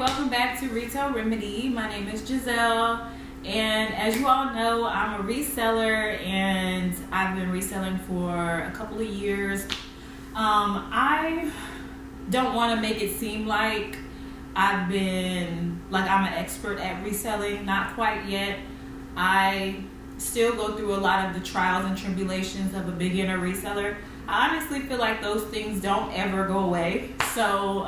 welcome back to Retail Remedy. My name is Giselle, and as you all know, I'm a reseller and I've been reselling for a couple of years. I don't want to make it seem like I'm an expert at reselling, not quite yet. I still go through a lot of the trials and tribulations of a beginner reseller. I honestly feel like those things don't ever go away. So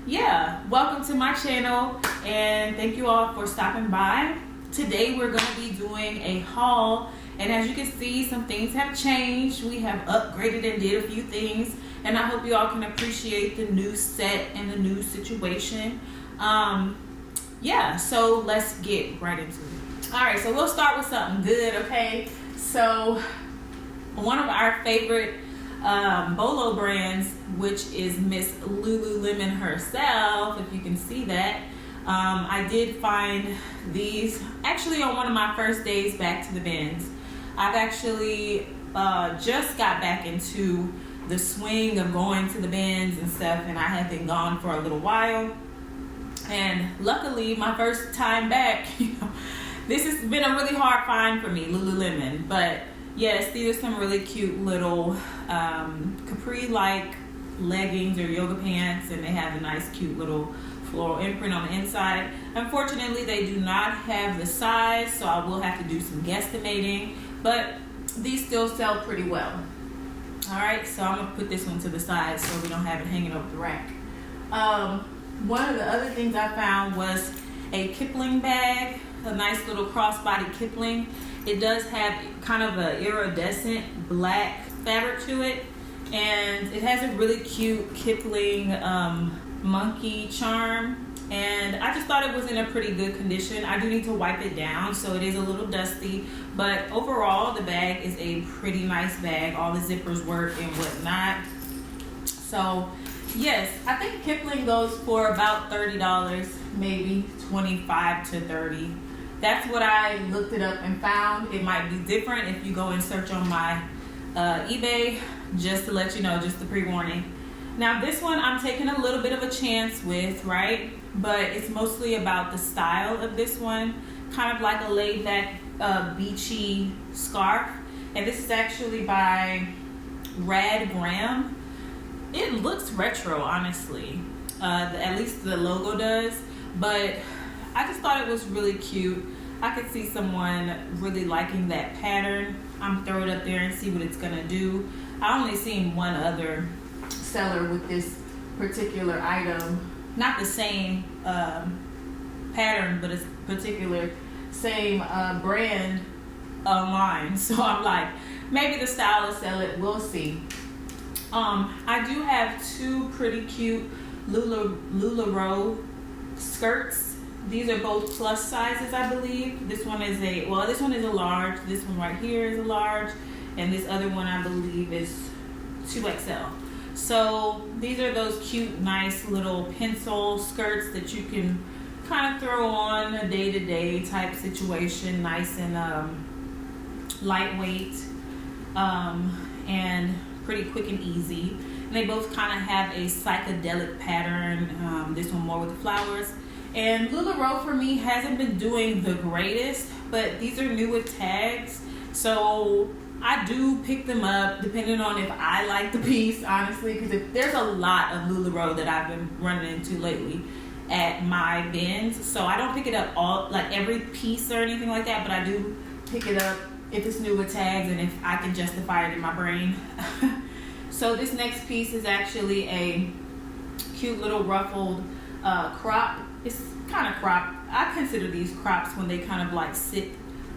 yeah, welcome to my channel and thank you all for stopping by. Today we're going to be doing a haul, and as you can see, some things have changed. We have upgraded and did a few things, and I hope you all can appreciate the new set and the new situation. Yeah, so let's get right into it. All right, so we'll start with something good, okay? So one of our favorite Bolo brands, which is Miss Lululemon herself, if you can see that. I did find these actually on one of my first days back to the bins. I've actually just got back into the swing of going to the bins and stuff, and I have been gone for a little while. And luckily, my first time back, this has been a really hard find for me, Lululemon. But yes, these are some really cute little capri-like leggings or yoga pants, and they have a nice cute little floral imprint on the inside. Unfortunately, they do not have the size, so I will have to do some guesstimating, but these still sell pretty well. All right, so I'm gonna put this one to the side so we don't have it hanging over the rack. One of the other things I found was a Kipling bag, a nice little crossbody Kipling. It does have kind of an iridescent black fabric to it, and it has a really cute Kipling monkey charm, and I just thought it was in a pretty good condition. I do need to wipe it down, so it is a little dusty, but overall the bag is a pretty nice bag. All the zippers work and whatnot. So yes, I think Kipling goes for about $30, maybe $25 to $30. That's what I looked it up and found. It might be different if you go and search on my eBay, just to let you know, just the pre-warning. Now this one I'm taking a little bit of a chance with, right? But it's mostly about the style of this one, kind of like a laid back beachy scarf. And this is actually by Rad Graham. It looks retro, honestly. At least the logo does, but I just thought it was really cute. I could see someone really liking that pattern. I'm throw it up there and see what it's gonna do. I only seen one other seller with this particular item, not the same pattern, but it's particular same brand online. So I'm like, maybe the style will sell it. We'll see. I do have two pretty cute LuLaRoe skirts. These are both plus sizes, I believe. This one is a large. This one right here is a large, and this other one I believe is 2XL. So these are those cute, nice little pencil skirts that you can kind of throw on a day-to-day type situation, nice and lightweight, and pretty quick and easy. And they both kind of have a psychedelic pattern. This one more with flowers. And LuLaRoe for me hasn't been doing the greatest, but these are new with tags, so I do pick them up depending on if I like the piece, honestly, because there's a lot of LuLaRoe that I've been running into lately at my bins. So I don't pick it up all, like every piece or anything like that, but I do pick it up if it's new with tags and if I can justify it in my brain. So this next piece is actually a cute little ruffled crop. It's kind of cropped. I consider these crops when they kind of like sit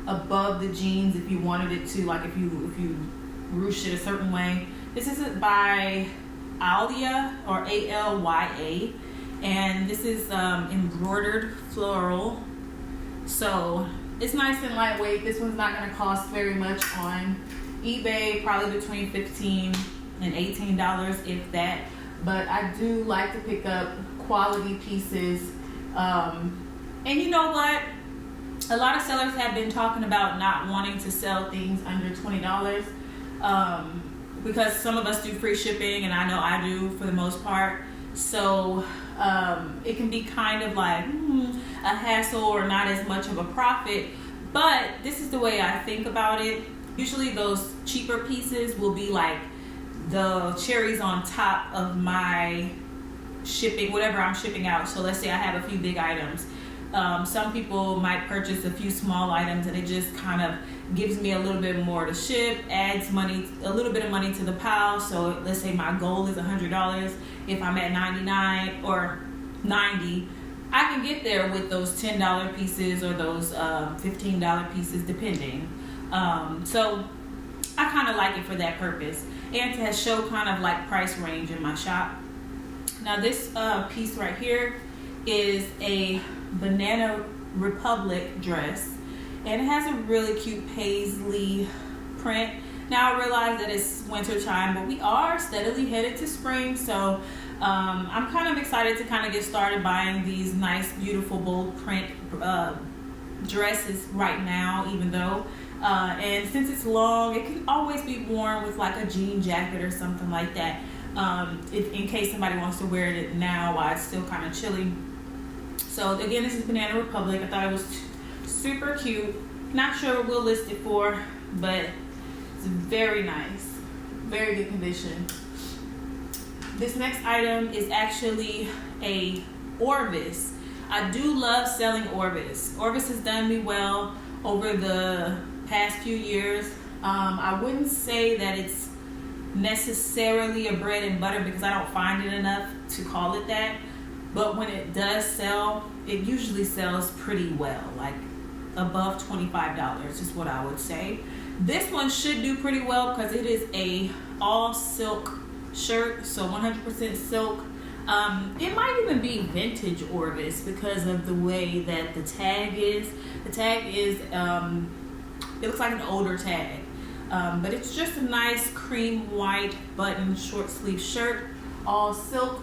above the jeans if you wanted it to, like if you ruche it a certain way. This is by Alya, or Alya, and this is embroidered floral. So it's nice and lightweight. This one's not going to cost very much on eBay, probably between $15 and $18, if that. But I do like to pick up quality pieces. And you know what? A lot of sellers have been talking about not wanting to sell things under $20 because some of us do free shipping, and I know I do for the most part. So it can be kind of like a hassle or not as much of a profit. But this is the way I think about it. Usually those cheaper pieces will be like the cherries on top of my shipping, whatever I'm shipping out. So let's say I have a few big items. Some people might purchase a few small items and it just kind of gives me a little bit more to ship, adds money, a little bit of money to the pile. So let's say my goal is $100. If I'm at 99 or 90, I can get there with those $10 pieces or those $15 pieces, depending. So I kind of like it for that purpose and to show kind of like price range in my shop. Now this piece right here is a Banana Republic dress, and it has a really cute paisley print. Now I realize that it's winter time, but we are steadily headed to spring, so I'm kind of excited to kind of get started buying these nice, beautiful, bold print dresses right now, even though and since it's long, it can always be worn with like a jean jacket or something like that, in case somebody wants to wear it now while it's still kind of chilly. So again, this is Banana Republic. I thought it was super cute. Not sure what we'll list it for, but it's very nice, very good condition. This next item is actually a Orvis. I do love selling Orvis. Orvis has done me well over the past few years. I wouldn't say that it's necessarily a bread and butter because I don't find it enough to call it that. But when it does sell, it usually sells pretty well, like above $25 is what I would say. This one should do pretty well because it is a all silk shirt, so 100% silk. It might even be vintage Orvis because of the way that the tag is. The tag is, it looks like an older tag, but it's just a nice cream white button short sleeve shirt, all silk.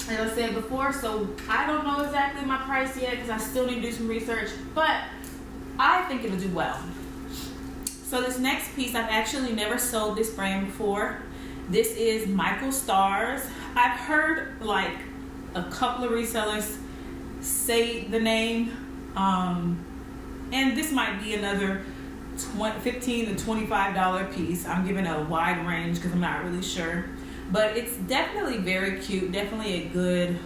As I said before, so I don't know exactly my price yet because I still need to do some research, but I think it'll do well. So this next piece, I've actually never sold this brand before. This is Michael Stars. I've heard like a couple of resellers say the name, and this might be another $15 to $25 piece. I'm giving a wide range because I'm not really sure. But it's definitely very cute, definitely a good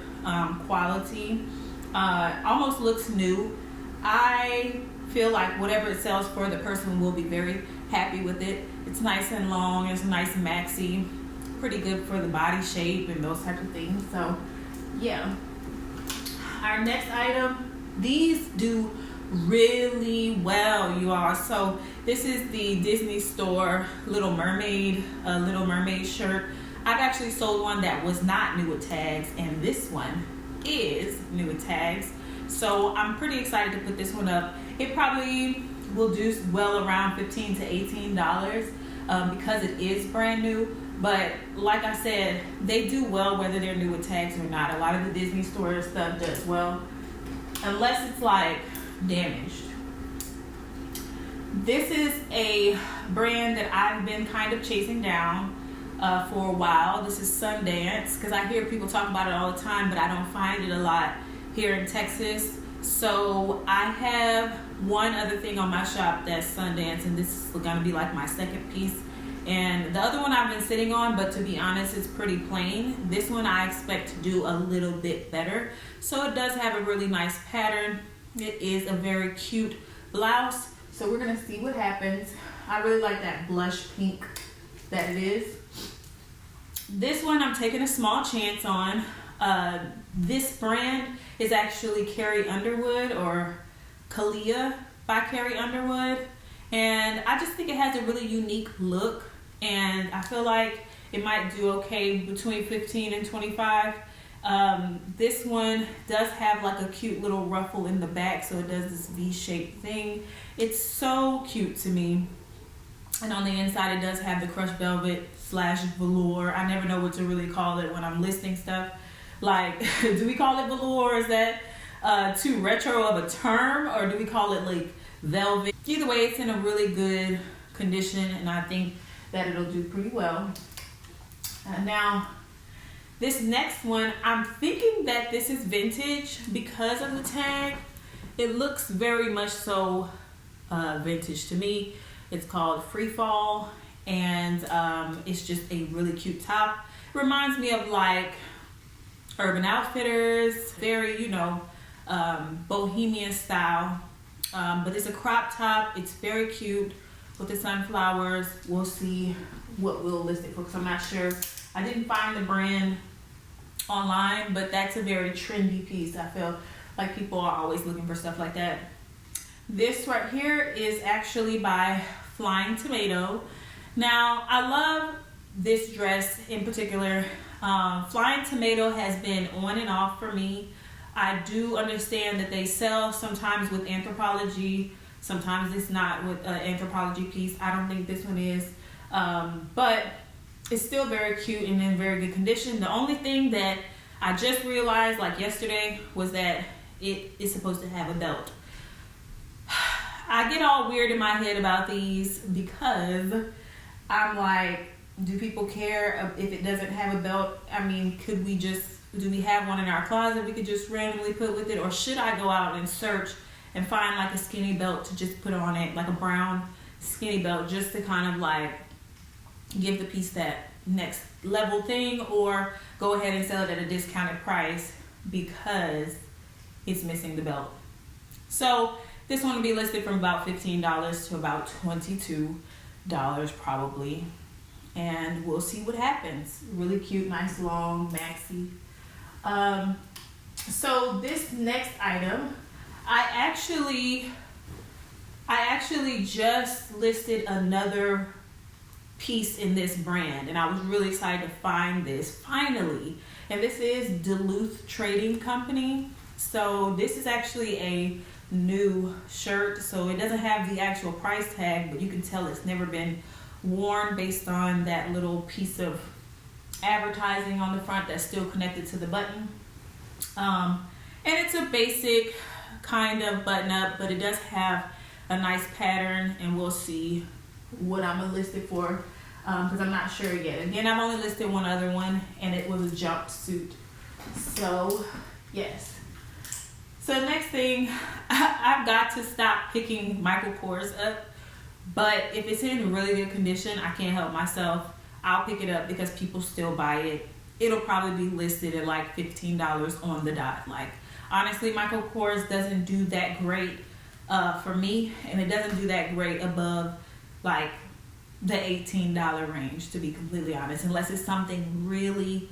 quality. Almost looks new. I feel like whatever it sells for, the person will be very happy with it. It's nice and long, it's a nice maxi, pretty good for the body shape and those types of things. So yeah. Our next item, these do really well, you all. So this is the Disney Store Little Mermaid shirt. I've actually sold one that was not new with tags, and this one is new with tags. So I'm pretty excited to put this one up. It probably will do well around $15 to $18 because it is brand new. But like I said, they do well whether they're new with tags or not. A lot of the Disney Store stuff does well, unless it's like damaged. This is a brand that I've been kind of chasing down for a while. This is Sundance, because I hear people talk about it all the time, but I don't find it a lot here in Texas. So I have one other thing on my shop that's Sundance, and this is gonna be like my second piece. And the other one I've been sitting on, but to be honest, it's pretty plain. This one I expect to do a little bit better. So it does have a really nice pattern. It is a very cute blouse. So we're gonna see what happens. I really like that blush pink that it is. This one I'm taking a small chance on. This brand is actually Carrie Underwood, or Kalia by Carrie Underwood. And I just think it has a really unique look, and I feel like it might do okay between 15 and 25. This one does have like a cute little ruffle in the back, so it does this V-shaped thing. It's so cute to me. And on the inside it does have the crushed velvet / velour. I never know what to really call it when I'm listing stuff. Like, do we call it velour? Is that too retro of a term, or do we call it like velvet? Either way, it's in a really good condition, and I think that it'll do pretty well. Now, This next one, I'm thinking that this is vintage because of the tag. It looks very much so vintage to me. It's called Free Fall, and it's just a really cute top. It reminds me of like Urban Outfitters, very, you know, bohemian style. But it's a crop top. It's very cute with the sunflowers. We'll see what we'll list it for because I'm not sure. I didn't find the brand online, but that's a very trendy piece. I feel like people are always looking for stuff like that. This right here is actually by Flying Tomato. Now, I love this dress in particular. Flying Tomato has been on and off for me. I do understand that they sell sometimes with Anthropologie, sometimes it's not with an Anthropologie piece. I don't think this one is, but it's still very cute and in very good condition. The only thing that I just realized like yesterday was that it is supposed to have a belt. I get all weird in my head about these because I'm like, do people care if it doesn't have a belt? I mean, do we have one in our closet we could just randomly put with it? Or should I go out and search and find like a skinny belt to just put on it, like a brown skinny belt, just to kind of like give the piece that next level thing, or go ahead and sell it at a discounted price because it's missing the belt? So this one will be listed from about $15 to about $22 probably, and we'll see what happens. Really cute, nice long maxi. So this next item, I actually just listed another piece in this brand, and I was really excited to find this finally. And this is Duluth Trading Company. So this is actually a new shirt, so it doesn't have the actual price tag, but you can tell it's never been worn based on that little piece of advertising on the front that's still connected to the button. And it's a basic kind of button up, but it does have a nice pattern, and we'll see what I'm gonna list it for because I'm not sure yet. Again, I've only listed one other one, and it was a jumpsuit. So yes. So next thing, I've got to stop picking Michael Kors up, but if it's in really good condition, I can't help myself. I'll pick it up because people still buy it. It'll probably be listed at like $15 on the dot. Like, honestly, Michael Kors doesn't do that great for me, and it doesn't do that great above like the $18 range, to be completely honest, unless it's something really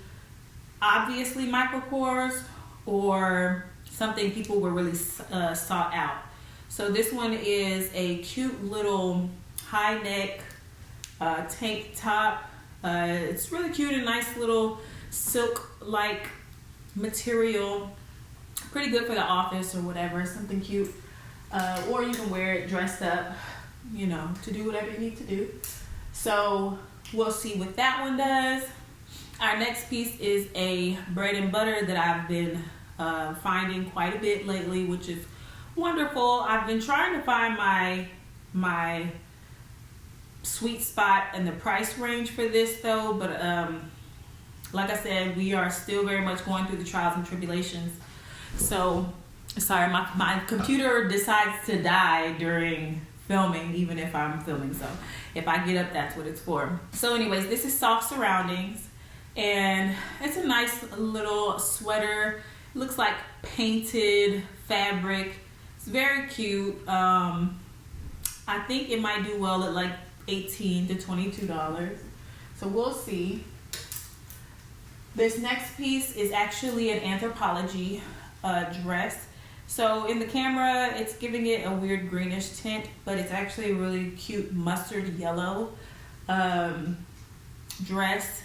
obviously Michael Kors or something people were really sought out. So this one is a cute little high neck tank top. It's really cute and nice little silk like material. Pretty good for the office or whatever, something cute. Or you can wear it dressed up, you know, to do whatever you need to do. So we'll see what that one does. Our next piece is a bread and butter that I've been finding quite a bit lately, which is wonderful. I've been trying to find my sweet spot and the price range for this though, but like I said, we are still very much going through the trials and tribulations. So sorry, my computer decides to die during filming, even if I'm filming, so if I get up, that's what it's for. So anyways, this is Soft Surroundings, and it's a nice little sweater. It looks like painted fabric. It's very cute. I think it might do well at like $18 to $22, so we'll see. This next piece is actually an Anthropologie dress. So in the camera, it's giving it a weird greenish tint, but it's actually a really cute mustard yellow dress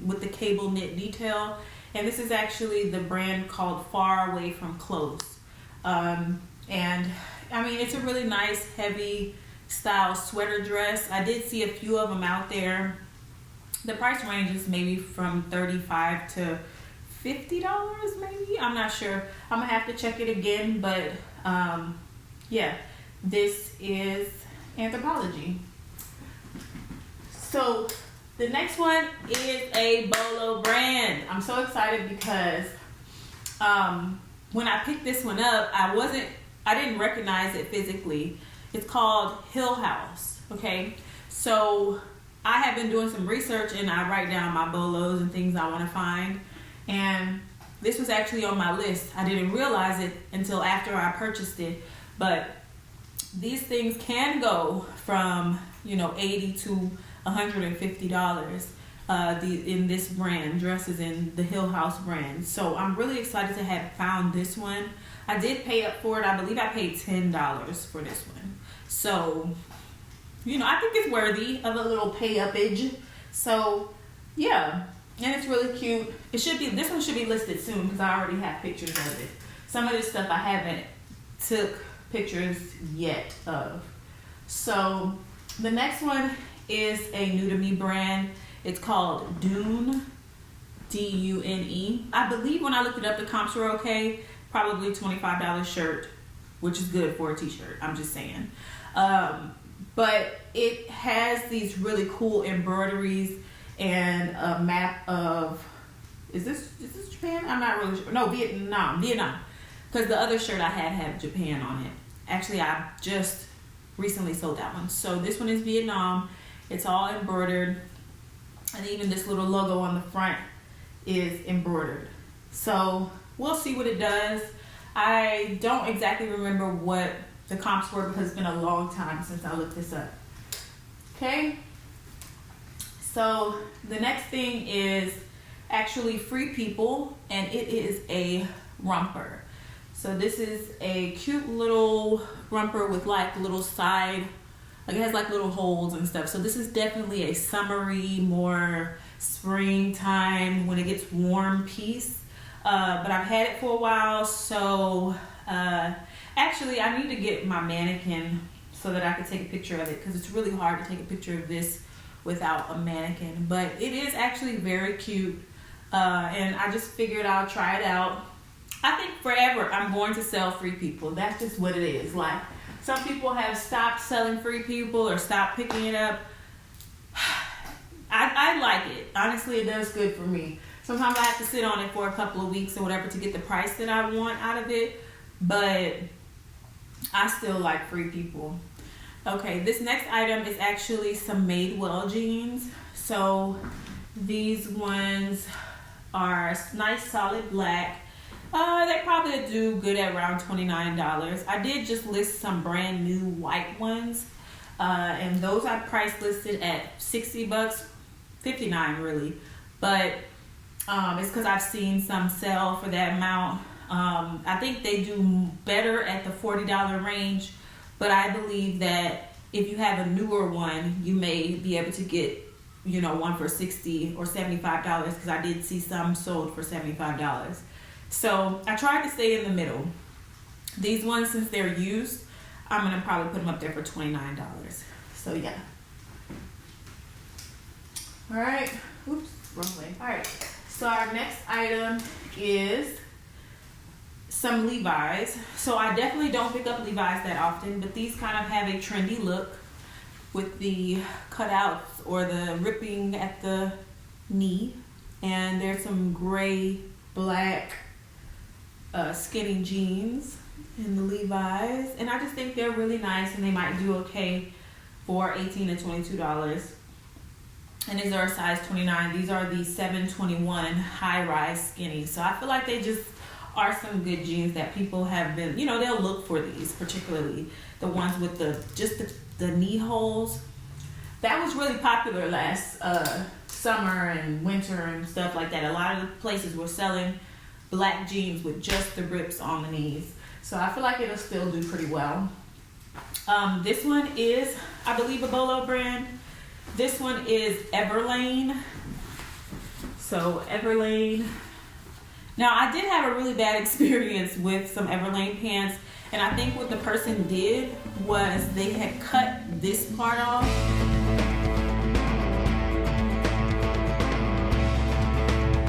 with the cable knit detail. And this is actually the brand called Far Away From Close. And I mean, it's a really nice heavy style sweater dress. I did see a few of them out there. The price range is maybe from $35 to $50 maybe. I'm not sure. I'm gonna have to check it again, but yeah, this is Anthropologie. So The next one is a Bolo brand. I'm so excited because when I picked this one up, I didn't recognize it physically. It's called Hill House, okay? So I have been doing some research and I write down my bolos and things I want to find. And this was actually on my list. I didn't realize it until after I purchased it. But these things can go from, $80 to $150 in this brand, dresses in the Hill House brand. So I'm really excited to have found this one. I did pay up for it. I believe I paid $10 for this one. So, I think it's worthy of a little pay upage. So, yeah. And it's really cute. This one should be listed soon because I already have pictures of it. Some of this stuff I haven't took pictures yet of. So, the next one is a new to me brand. It's called Dune, D-U-N-E. I believe when I looked it up, the comps were okay. Probably $25 shirt, which is good for a t-shirt. I'm just saying. But it has these really cool embroideries and a map of, is this Japan? I'm not really sure. No, Vietnam. Because the other shirt I had Japan on it. Actually, I just recently sold that one. So this one is Vietnam. It's all embroidered. And even this little logo on the front is embroidered. So we'll see what it does. I don't exactly remember what the comps were because it's been a long time since I looked this up. Okay. So the next thing is actually Free People, and it is a romper. So this is a cute little romper with like little side, like it has like little holes and stuff. So this is definitely a summery, more springtime when it gets warm piece. But I've had it for a while, so actually I need to get my mannequin so that I can take a picture of it because it's really hard to take a picture of this without a mannequin. But it is actually very cute, and I just figured I'll try it out. I think forever I'm going to sell Free People. That's just what it is. Like, some people have stopped selling Free People or stopped picking it up. I like it. Honestly, it does good for me. Sometimes I have to sit on it for a couple of weeks or whatever to get the price that I want out of it. But I still like Free People. Okay, this next item is actually some Madewell jeans. So these ones are nice solid black. They probably do good at around $29. I did just list some brand new white ones. And those I price listed at $60, $59 really. But it's because I've seen some sell for that amount. I think they do better at the $40 range, but I believe that if you have a newer one, you may be able to get, one for $60 or $75 because I did see some sold for $75. So I tried to stay in the middle. These ones, since they're used, I'm gonna probably put them up there for $29. So yeah. All right. Oops, wrong way. All right. So our next item is some Levi's. So I definitely don't pick up Levi's that often, but these kind of have a trendy look with the cutouts or the ripping at the knee. And there's some gray, black, skinny jeans in the Levi's. And I just think they're really nice and they might do okay for $18 to $22. And these are a size 29. These are the 721 high-rise skinny. So I feel like they just are some good jeans that people have been, they'll look for these, particularly the ones with the knee holes. That was really popular last summer and winter and stuff like that. A lot of the places were selling black jeans with just the rips on the knees. So I feel like it'll still do pretty well. This one is, I believe, a Bolo brand. This one is Everlane. So Everlane. Now I did have a really bad experience with some Everlane pants, and I think what the person did was they had cut this part off